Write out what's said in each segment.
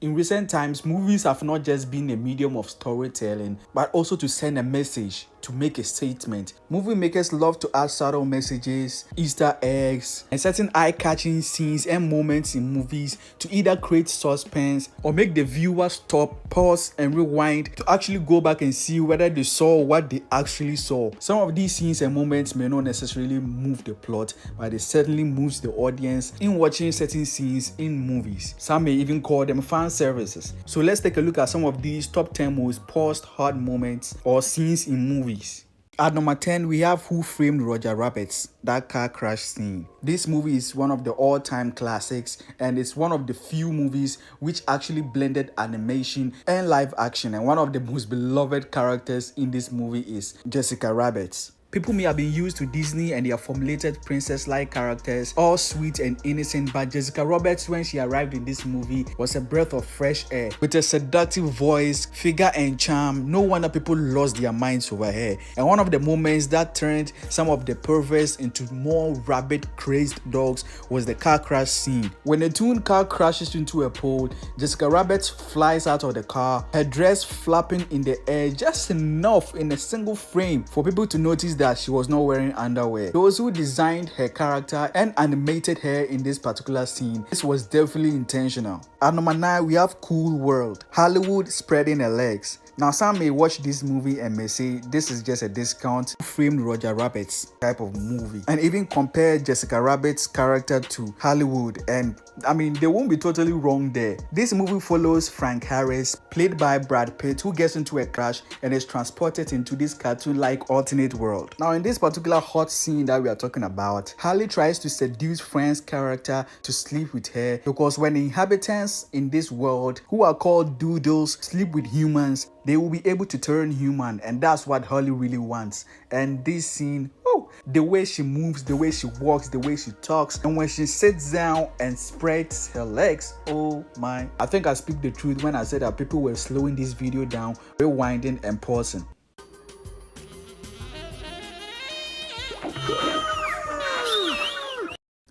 In recent times, movies have not just been a medium of storytelling, but also to send a message, to make a statement. Movie makers love to add subtle messages, Easter eggs, and certain eye-catching scenes and moments in movies to either create suspense or make the viewer stop, pause, and rewind to actually go back and see whether they saw what they actually saw. Some of these scenes and moments may not necessarily move the plot, but it certainly moves the audience in watching certain scenes in movies. Some may even call them fan services. So let's take a look at some of these top 10 most paused hard moments or scenes in movies. At number 10, we have Who Framed Roger Rabbit, that car crash scene. This movie is one of the all-time classics, and it's one of the few movies which actually blended animation and live action, and one of the most beloved characters in this movie is Jessica Rabbit. People may have been used to Disney and their formulated princess-like characters, all sweet and innocent, but Jessica Rabbit, when she arrived in this movie, was a breath of fresh air. With a seductive voice, figure and charm, no wonder people lost their minds over her. And one of the moments that turned some of the perverts into more rabbit-crazed dogs was the car crash scene. When a tuned car crashes into a pole, Jessica Rabbit flies out of the car, her dress flapping in the air just enough in a single frame for people to notice that she was not wearing underwear. Those who designed her character and animated her in this particular scene, this was definitely intentional. At number 9, we have Cool World, Hollywood spreading her legs. Now, some may watch this movie and may say this is just a discount framed Roger Rabbit's type of movie, and even compare Jessica Rabbit's character to Hollywood, and I mean, they won't be totally wrong there. This movie follows Frank Harris, played by Brad Pitt, who gets into a crash and is transported into this cartoon-like alternate world. Now, in this particular hot scene that we are talking about, Harley tries to seduce Frank's character to sleep with her, because when the inhabitants in this world, who are called doodles, sleep with humans, they will be able to turn human, and that's what Harley really wants. And this scene, oh, the way she moves, the way she walks, the way she talks, and when she sits down and spreads her legs, oh my. I think I speak the truth when I said that people were slowing this video down, rewinding and pausing.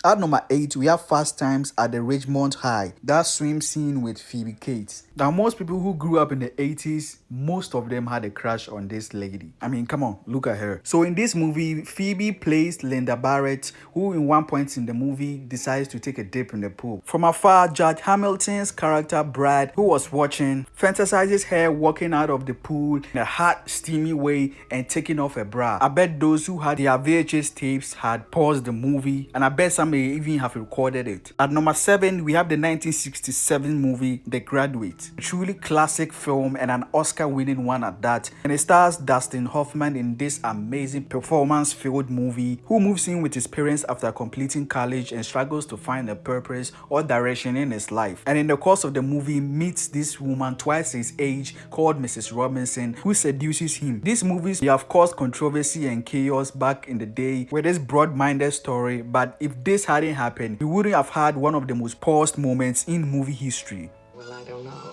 At number 8, we have Fast Times at the Ridgemont High, that swim scene with Phoebe Cates. Now, most people who grew up in the 80s, most of them had a crush on this lady. I mean, come on, look at her. So in this movie, Phoebe plays Linda Barrett, who in one point in the movie decides to take a dip in the pool. From afar, Judge Hamilton's character Brad, who was watching, fantasizes her walking out of the pool in a hot, steamy way and taking off her bra. I bet those who had their VHS tapes had paused the movie, and I bet some may even have recorded it. At number 7, we have the 1967 movie The Graduate, a truly classic film and an Oscar-winning one at that, and it stars Dustin Hoffman in this amazing performance-filled movie, who moves in with his parents after completing college and struggles to find a purpose or direction in his life, and in the course of the movie meets this woman twice his age called Mrs. Robinson, who seduces him. These movies may have caused controversy and chaos back in the day with this broad-minded story, but if this hadn't happened, we wouldn't have had one of the most paused moments in movie history. Well, I don't know.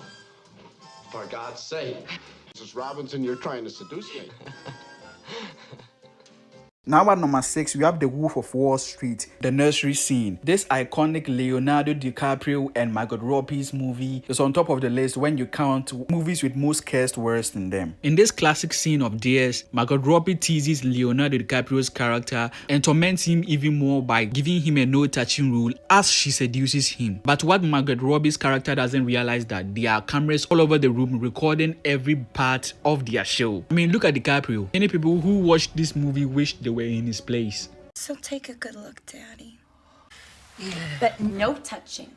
For God's sake. Mrs. Robinson, you're trying to seduce me. Now at number 6, we have The Wolf of Wall Street, the nursery scene. This iconic Leonardo DiCaprio and Margot Robbie's movie is on top of the list when you count movies with most cursed words in them. In this classic scene of theirs, Margot Robbie teases Leonardo DiCaprio's character and torments him even more by giving him a no-touching rule as she seduces him. But what Margot Robbie's character doesn't realize that there are cameras all over the room recording every part of their show. I mean, look at DiCaprio. Many people who watched this movie wish they were in his place. So take a good look, Daddy. Yeah. But no touching.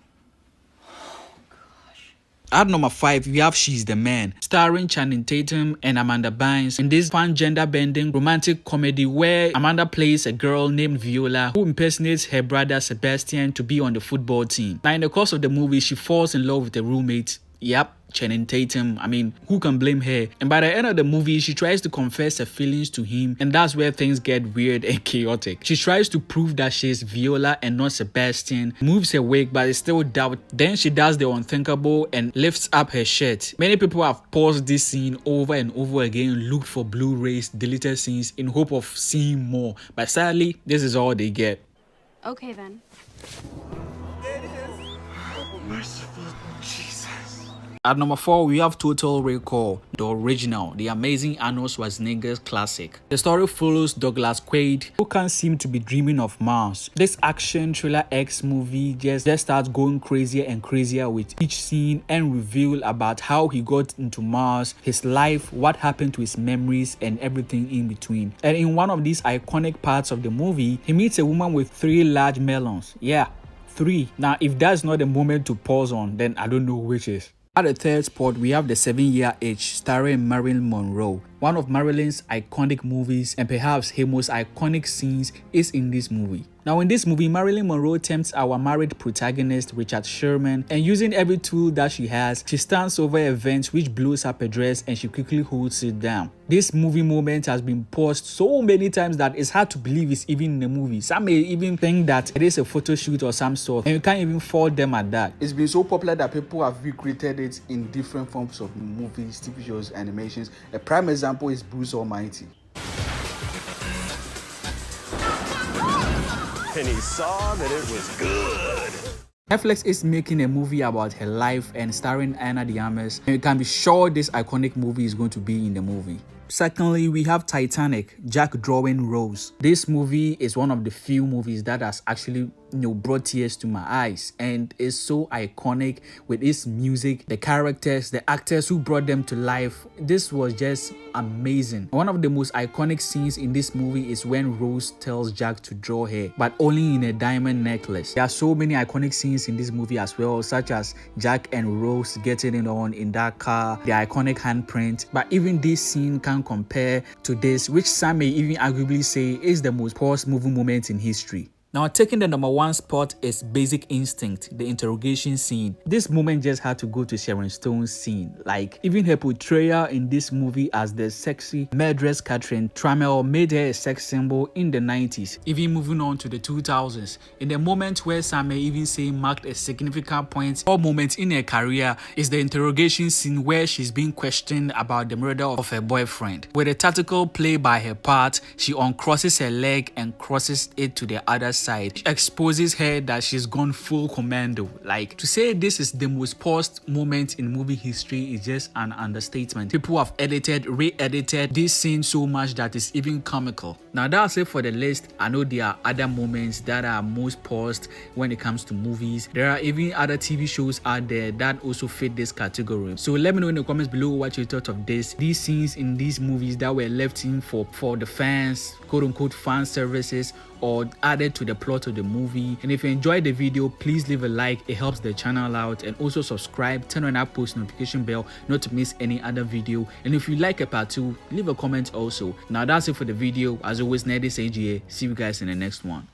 At number 5, we have She's the Man, starring Channing Tatum and Amanda Bynes in this fun gender-bending romantic comedy where Amanda plays a girl named Viola who impersonates her brother Sebastian to be on the football team. Now, in the course of the movie, she falls in love with a roommate. Yep, Channing Tatum. I mean, who can blame her? And by the end of the movie, she tries to confess her feelings to him, and that's where things get weird and chaotic. She tries to prove that she's Viola and not Sebastian, moves her wig but is still doubt. Then she does the unthinkable and lifts up her shirt. Many people have paused this scene over and over again, looked for Blu-rays, deleted scenes in hope of seeing more, but sadly, this is all they get. Okay then. Merciful Jesus. At number 4, we have Total Recall, the original, the amazing Arnold Schwarzenegger's classic. The story follows Douglas Quaid, who can't seem to be dreaming of Mars. This action thriller X movie just starts going crazier and crazier with each scene and reveal about how he got into Mars, his life, what happened to his memories, and everything in between. And in one of these iconic parts of the movie, he meets a woman with 3 large melons. Yeah, 3. Now, if that's not a moment to pause on, then I don't know which is. At the 3rd spot, we have The 7-Year Itch, starring Marilyn Monroe. One of Marilyn's iconic movies and perhaps her most iconic scenes is in this movie. Now in this movie, Marilyn Monroe tempts our married protagonist Richard Sherman, and using every tool that she has, she stands over a vent which blows up a dress and she quickly holds it down. This movie moment has been paused so many times that it's hard to believe it's even in a movie. Some may even think that it is a photo shoot or some sort, and you can't even fault them at that. It's been so popular that people have recreated it in different forms of movies, TV shows, animations. A prime example is Bruce Almighty. And he saw that it was good. Netflix is making a movie about her life and starring Ana de Armas, and you can be sure this iconic movie is going to be in the movie. Secondly, we have Titanic, Jack drawing Rose. This movie is one of the few movies that has actually brought tears to my eyes, and is so iconic with its music, the characters, the actors who brought them to life. This was just amazing. One of the most iconic scenes in this movie is when Rose tells Jack to draw her, but only in a diamond necklace. There are so many iconic scenes in this movie as well, such as Jack and Rose getting it on in that car, the iconic handprint. But even this scene can't compare to this, which some may even arguably say is the most paused movie moment in history. Now, taking the number 1 spot is Basic Instinct, the interrogation scene. This moment just had to go to Sharon Stone's scene. Like, even her portrayal in this movie as the sexy murderess Catherine Trammell made her a sex symbol in the 90s. Even moving on to the 2000s, in the moment where some may even say marked a significant point or moment in her career, is the interrogation scene where she's being questioned about the murder of her boyfriend. With a tactical play by her part, she uncrosses her leg and crosses it to the other side. She exposes her that she's gone full commando. Like, to say this is the most paused moment in movie history is just an understatement. People have edited, re-edited this scene so much that it's even comical. Now that's it for the list. I know there are other moments that are most paused when it comes to movies. There are even other TV shows out there that also fit this category. So let me know in the comments below what you thought of this. These scenes in these movies that were left in for the fans, quote unquote fan services, or added to the plot of the movie. And if you enjoyed the video, please leave a like. It helps the channel out, and also subscribe, turn on that post notification bell not to miss any other video. And if you like a part 2, leave a comment also. Now that's it for the video. As always, Nerdy Sage here. See you guys in the next one.